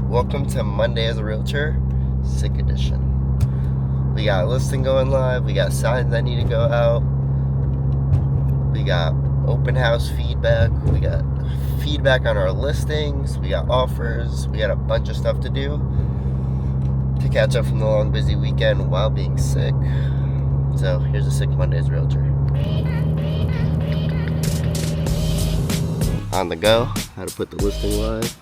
Welcome to Monday as a Realtor, Sick Edition. We got a listing going live, we got signs that need to go out, we got open house feedback, we got feedback on our listings, we got offers, we got a bunch of stuff to do to catch up from the long busy weekend while being sick. So here's a Sick Monday as a Realtor. On the go, how to put the listing live.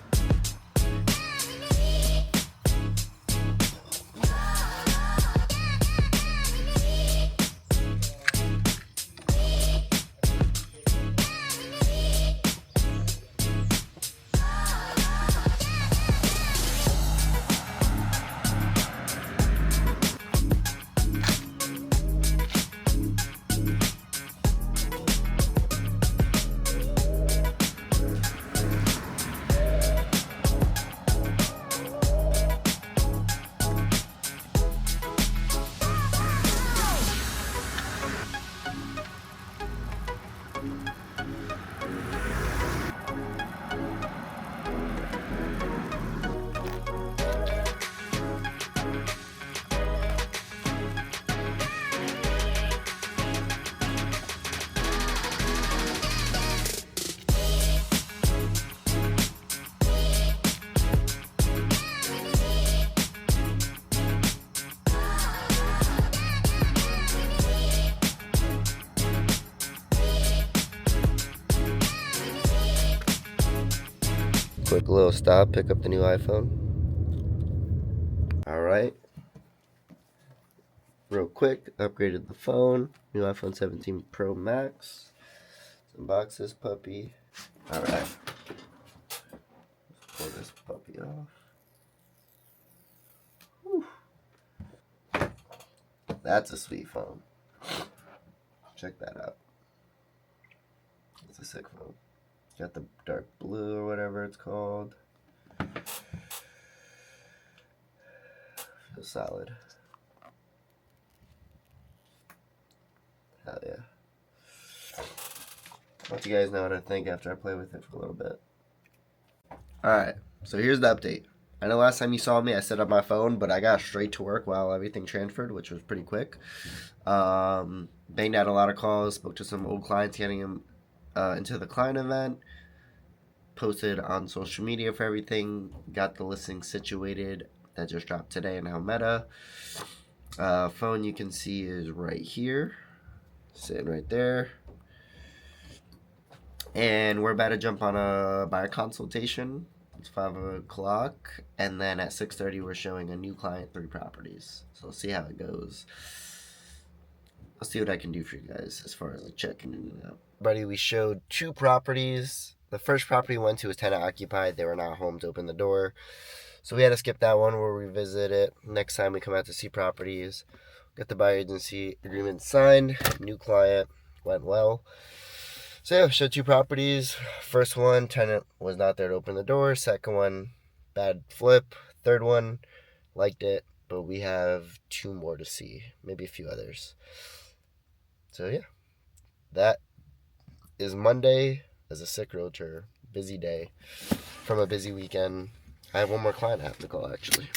Quick little stop, pick up the new iPhone. Alright. Real quick, upgraded the phone. New iPhone 17 Pro Max. Let's unbox this puppy. Alright. Pull this puppy off. Whew. That's a sweet phone. Check that out. It's a sick phone. Got the dark blue or whatever it's called. Feels solid. Hell yeah. I'll let you guys know what I think after I play with it for a little bit. Alright, so here's the update. I know last time you saw me, I set up my phone, but I got straight to work while everything transferred, which was pretty quick. Banged out a lot of calls, spoke to some old clients, getting them into the client event, posted on social media for everything, got the listing situated that just dropped today in Meta. Phone you can see is right here, sitting right there, and we're about to jump on a buyer consultation. It's 5 o'clock, and then at 6:30 we're showing a new client 3 properties, so we'll see how it goes. I'll see what I can do for you guys as far as like checking it out. Buddy, we showed 2 properties. The first property we went to was tenant occupied. They were not home to open the door, so we had to skip that one. We'll revisit it next time we come out to see properties. Get the buyer agency agreement signed. New client, went well. So yeah, showed 2 properties. First one, tenant was not there to open the door. Second one, bad flip. Third one, liked it, but we have 2 more to see, maybe a few others. So yeah, that is Monday as a sick realtor. Busy day from a busy weekend. I have one more client I have to call actually.